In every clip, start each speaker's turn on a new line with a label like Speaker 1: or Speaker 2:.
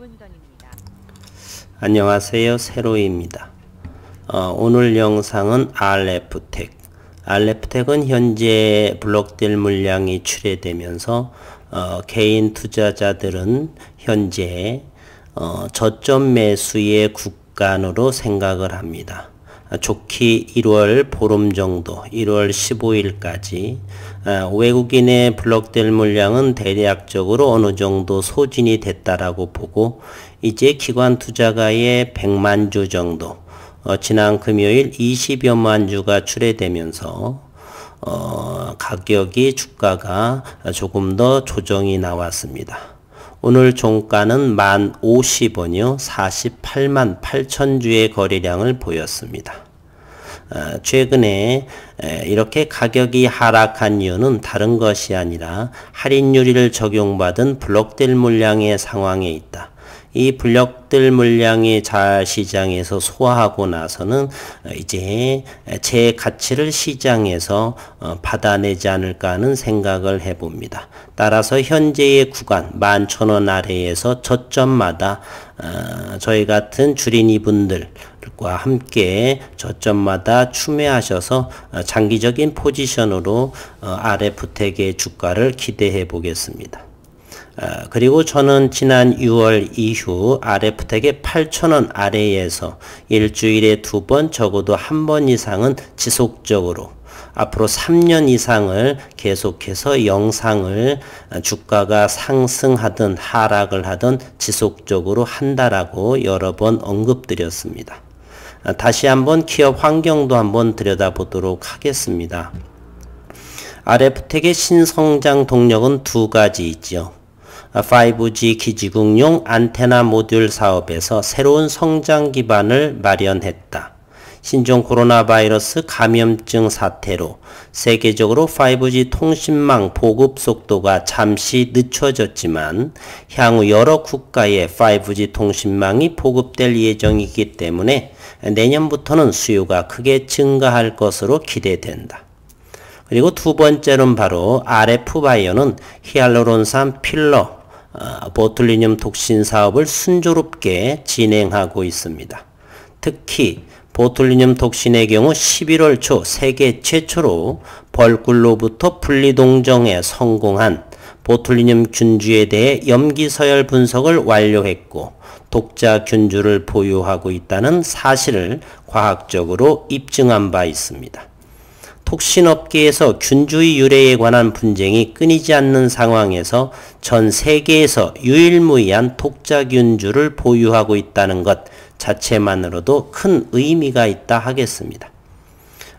Speaker 1: 5분 전입니다.
Speaker 2: 안녕하세요, 세로이입니다. 오늘 영상은 RF텍. RF텍은 현재 블록딜 물량이 출회되면서 개인 투자자들은 현재 저점 매수의 구간으로 생각을 합니다. 좋기 1월 보름 정도, 1월 15일까지 외국인의 블록딜 물량은 대략적으로 어느 정도 소진이 됐다라고 보고, 이제 기관 투자가의 100만 주 정도, 지난 금요일 20여만 주가 출회되면서 가격이 주가가 조금 더 조정이 나왔습니다. 오늘 종가는 1050원이요 48만 8천 주의 거래량을 보였습니다. 최근에 이렇게 가격이 하락한 이유는 다른 것이 아니라 할인율을 적용받은 블록딜 물량의 상황에 있다. 이 블록딜 물량이 잘 시장에서 소화하고 나서는 이제 제 가치를 시장에서 받아내지 않을까 하는 생각을 해봅니다. 따라서 현재의 구간 11,000원 아래에서 저점마다 저희 같은 주린이 분들과 함께 저점마다 추매하셔서 장기적인 포지션으로 RF텍의 주가를 기대해 보겠습니다. 그리고 저는 지난 6월 이후 RF텍의 8,000원 아래에서 일주일에 2번, 적어도 1번 이상은 지속적으로 앞으로 3년 이상을 계속해서 영상을 주가가 상승하든 하락을 하든 지속적으로 한다라고 여러 번 언급드렸습니다. 다시 한번 기업 환경도 한번 들여다보도록 하겠습니다. RF텍의 신성장 동력은 두 가지 있죠. 5G 기지국용 안테나 모듈 사업에서 새로운 성장 기반을 마련했다. 신종 코로나 바이러스 감염증 사태로 세계적으로 5G 통신망 보급 속도가 잠시 늦춰졌지만 향후 여러 국가의 5G 통신망이 보급될 예정이기 때문에 내년부터는 수요가 크게 증가할 것으로 기대된다. 그리고 두 번째는 바로 RF바이오는 히알루론산 필러 보툴리늄 톡신 사업을 순조롭게 진행하고 있습니다. 특히 보툴리늄 톡신의 경우 11월 초 세계 최초로 벌꿀로부터 분리동정에 성공한 보툴리늄 균주에 대해 염기서열 분석을 완료했고 독자 균주를 보유하고 있다는 사실을 과학적으로 입증한 바 있습니다. 톡신업계에서 균주의 유래에 관한 분쟁이 끊이지 않는 상황에서 전 세계에서 유일무이한 독자균주를 보유하고 있다는 것 자체만으로도 큰 의미가 있다 하겠습니다.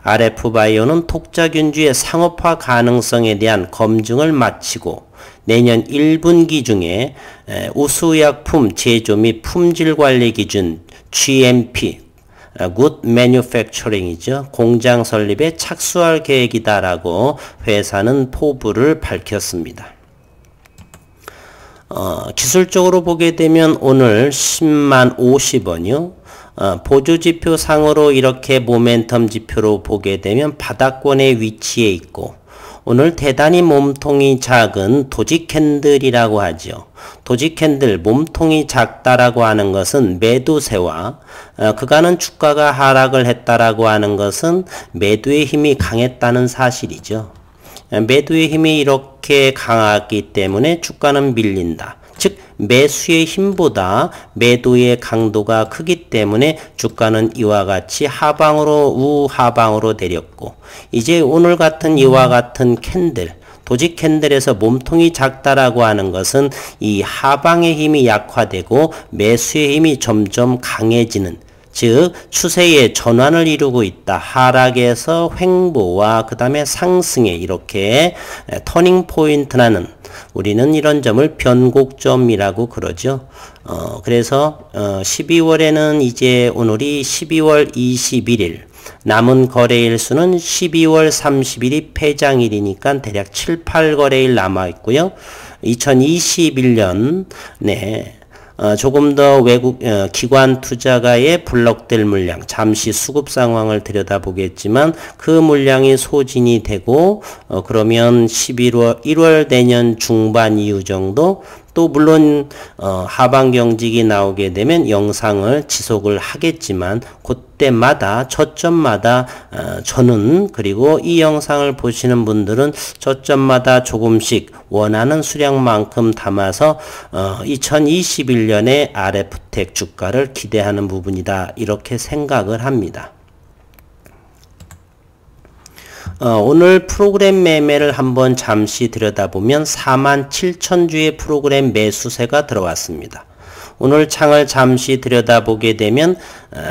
Speaker 2: RF바이오는 독자균주의 상업화 가능성에 대한 검증을 마치고 내년 1분기 중에 우수의약품 제조 및 품질관리 기준 GMP Good Manufacturing이죠. 공장 설립에 착수할 계획이다라고 회사는 포부를 밝혔습니다. 기술적으로 보게 되면 오늘 10만 50원이요. 보조지표 상으로 이렇게 모멘텀 지표로 보게 되면 바닥권에 위치해 있고, 오늘 대단히 몸통이 작은 도지 캔들이라고 하죠. 도지 캔들 몸통이 작다라고 하는 것은 매도세와 그간은 주가가 하락을 했다라고 하는 것은 매도의 힘이 강했다는 사실이죠. 매도의 힘이 이렇게 강하기 때문에 주가는 밀린다. 즉 매수의 힘보다 매도의 강도가 크기 때문에 주가는 이와 같이 우하방으로 내렸고, 이제 오늘 같은 이와 같은 캔들, 도지 캔들에서 몸통이 작다라고 하는 것은 이 하방의 힘이 약화되고 매수의 힘이 점점 강해지는, 즉 추세의 전환을 이루고 있다. 하락에서 횡보와 그 다음에 상승에 이렇게 터닝 포인트라는, 우리는 이런 점을 변곡점이라고 그러죠. 그래서 12월에는 이제 오늘이 12월 21일, 남은 거래일 수는 12월 30일이 폐장일이니까 대략 7, 8거래일 남아있고요. 2021년 조금 더 외국 기관 투자가의 블록될 물량, 잠시 수급 상황을 들여다보겠지만 그 물량이 소진이 되고 그러면 1월 내년 중반 이후 정도 또 물론 하방 경직이 나오게 되면 영상을 지속을 하겠지만 그때마다 저점마다 저는 그리고 이 영상을 보시는 분들은 저점마다 조금씩 원하는 수량만큼 담아서 2021년에 RF텍 주가를 기대하는 부분이다 이렇게 생각을 합니다. 오늘 프로그램 매매를 한번 잠시 들여다보면 47,000주의 프로그램 매수세가 들어왔습니다. 오늘 창을 잠시 들여다보게 되면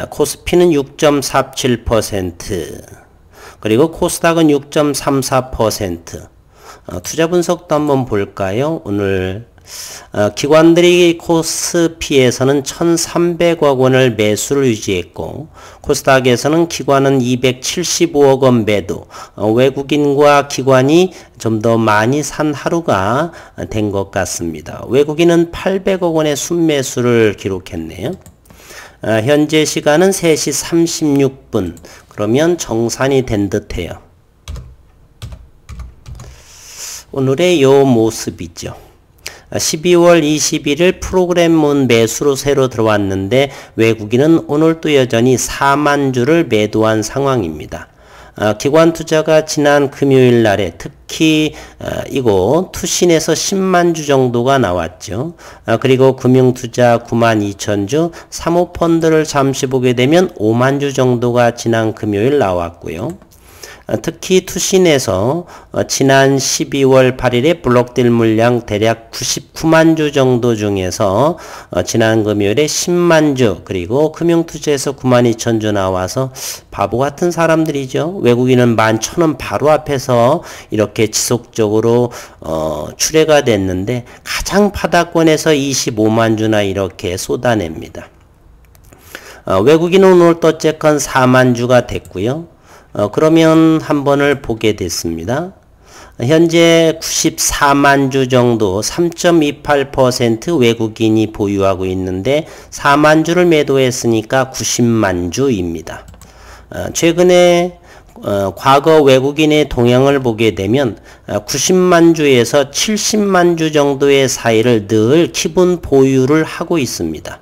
Speaker 2: 코스피는 6.47%, 그리고 코스닥은 6.34%. 투자 분석도 한번 볼까요? 오늘 기관들이 코스피에서는 1,300억 원을 매수를 유지했고 코스닥에서는 기관은 275억 원 매도, 외국인과 기관이 좀 더 많이 산 하루가 된 것 같습니다. 외국인은 800억 원의 순매수를 기록했네요. 현재 시간은 3시 36분. 그러면 정산이 된 듯해요. 오늘의 요 모습이죠. 12월 21일 프로그램문 매수로 새로 들어왔는데 외국인은 오늘도 여전히 4만 주를 매도한 상황입니다. 기관 투자가 지난 금요일 날에 특히 이거 투신에서 10만 주 정도가 나왔죠. 그리고 금융투자 9만 2천 주, 사모펀드를 잠시 보게 되면 5만 주 정도가 지난 금요일 나왔고요. 특히 투신에서 지난 12월 8일에 블록딜 물량 대략 99만 주 정도 중에서 지난 금요일에 10만 주, 그리고 금융투자에서 9만 2천 주 나와서 바보 같은 사람들이죠. 외국인은 11,000원 바로 앞에서 이렇게 지속적으로 출회가 됐는데 가장 바닥권에서 25만 주나 이렇게 쏟아냅니다. 외국인은 오늘 또 어쨌건 4만 주가 됐고요. 그러면 한 번을 보게 됐습니다. 현재 94만 주 정도 3.28% 외국인이 보유하고 있는데 4만 주를 매도했으니까 90만 주입니다. 최근에 과거 외국인의 동향을 보게 되면 90만 주에서 70만 주 정도의 사이를 늘 기본 보유를 하고 있습니다.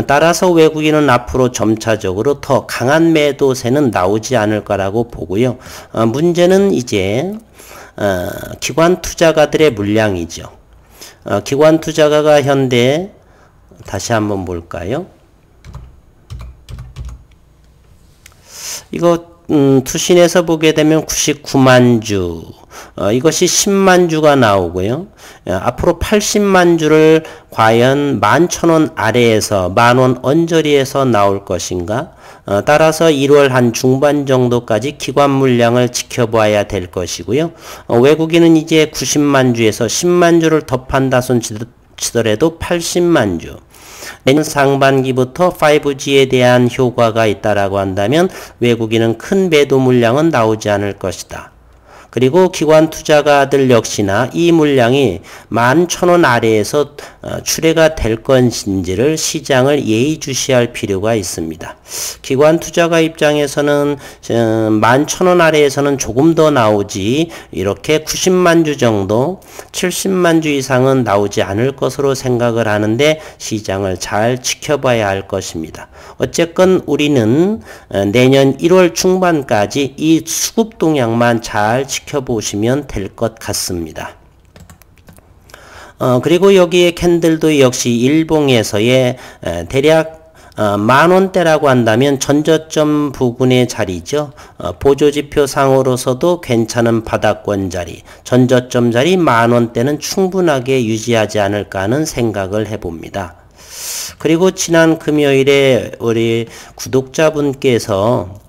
Speaker 2: 따라서 외국인은 앞으로 점차적으로 더 강한 매도세는 나오지 않을 거라고 보고요. 문제는 이제 기관 투자가들의 물량이죠. 기관 투자가가 현재 다시 한번 볼까요? 이거 투신에서 보게 되면 99만 주, 이것이 10만 주가 나오고요. 앞으로 80만 주를 과연 11,000원 아래에서 10,000원 언저리에서 나올 것인가? 따라서 1월 한 중반 정도까지 기관 물량을 지켜봐야 될 것이고요. 외국인은 이제 90만 주에서 10만 주를 더 판다 손 치더라도 80만 주. 내년 상반기부터 5G에 대한 효과가 있다라고 한다면 외국인은 큰 매도 물량은 나오지 않을 것이다. 그리고 기관 투자가들 역시나 이 물량이 11,000원 아래에서 출회가 될 것인지를 시장을 예의주시할 필요가 있습니다. 기관 투자가 입장에서는 11,000원 아래에서는 조금 더 나오지 이렇게 90만 주 정도 70만 주 이상은 나오지 않을 것으로 생각을 하는데 시장을 잘 지켜봐야 할 것입니다. 어쨌건 우리는 내년 1월 중반까지 이 수급 동향만 잘 지켜보시면 될 것 같습니다. 그리고 여기에 캔들도 역시 일봉에서의 대략 10,000원대라고 한다면 전저점 부근의 자리죠. 보조지표 상으로서도 괜찮은 바닥권 자리, 전저점 자리 10,000원대는 충분하게 유지하지 않을까 하는 생각을 해봅니다. 그리고 지난 금요일에 우리 구독자분께서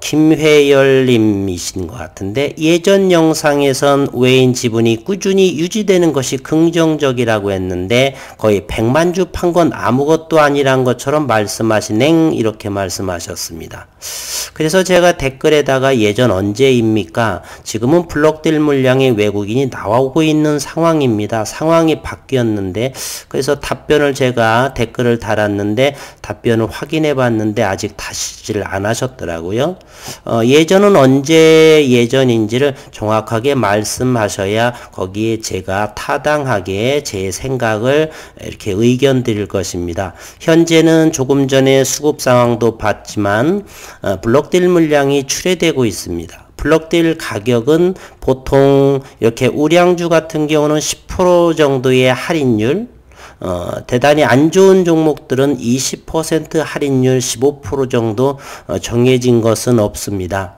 Speaker 2: 김회열님이신 것 같은데 예전 영상에선 외인 지분이 꾸준히 유지되는 것이 긍정적이라고 했는데 거의 100만 주 판 건 아무것도 아니란 것처럼 말씀하시넹 이렇게 말씀하셨습니다. 그래서 제가 댓글에다가 예전 언제입니까? 지금은 블록딜 물량의 외국인이 나오고 있는 상황입니다. 상황이 바뀌었는데 그래서 답변을 제가 댓글을 달았는데 답변을 확인해 봤는데 아직 다시질 안 하셨더라고요. 하고요. 예전은 언제 예전인지를 정확하게 말씀하셔야 거기에 제가 타당하게 제 생각을 이렇게 의견 드릴 것입니다. 현재는 조금 전에 수급 상황도 봤지만 블록딜 물량이 출회되고 있습니다. 블록딜 가격은 보통 이렇게 우량주 같은 경우는 10% 정도의 할인율, 대단히 안 좋은 종목들은 20% 할인율 15% 정도 정해진 것은 없습니다.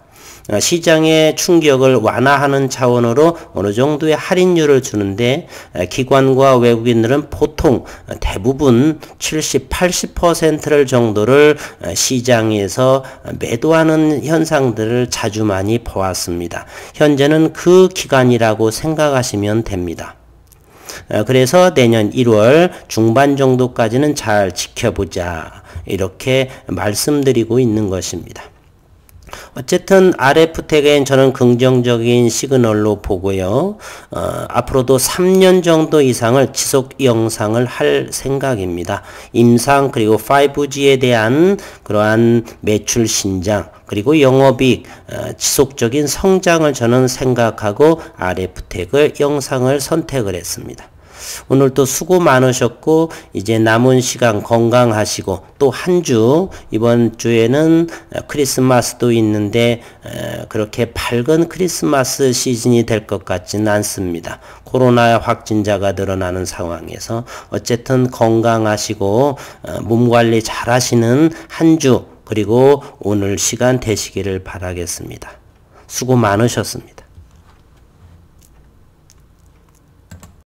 Speaker 2: 시장의 충격을 완화하는 차원으로 어느 정도의 할인율을 주는데 기관과 외국인들은 보통 대부분 70, 80%를 정도를 시장에서 매도하는 현상들을 자주 많이 보았습니다. 현재는 그 기간이라고 생각하시면 됩니다. 그래서 내년 1월 중반 정도까지는 잘 지켜보자 이렇게 말씀드리고 있는 것입니다. 어쨌든 RF텍은 저는 긍정적인 시그널로 보고요. 앞으로도 3년 정도 이상을 지속 영상을 할 생각입니다. 임상 그리고 5G에 대한 그러한 매출 신장 그리고 영업이익 지속적인 성장을 저는 생각하고 RF텍을 영상을 선택을 했습니다. 오늘도 수고 많으셨고 이제 남은 시간 건강하시고 또 한 주 이번 주에는 크리스마스도 있는데 그렇게 밝은 크리스마스 시즌이 될 것 같지는 않습니다. 코로나 확진자가 늘어나는 상황에서 어쨌든 건강하시고 몸 관리 잘 하시는 한 주 그리고 오늘 시간 되시기를 바라겠습니다. 수고 많으셨습니다.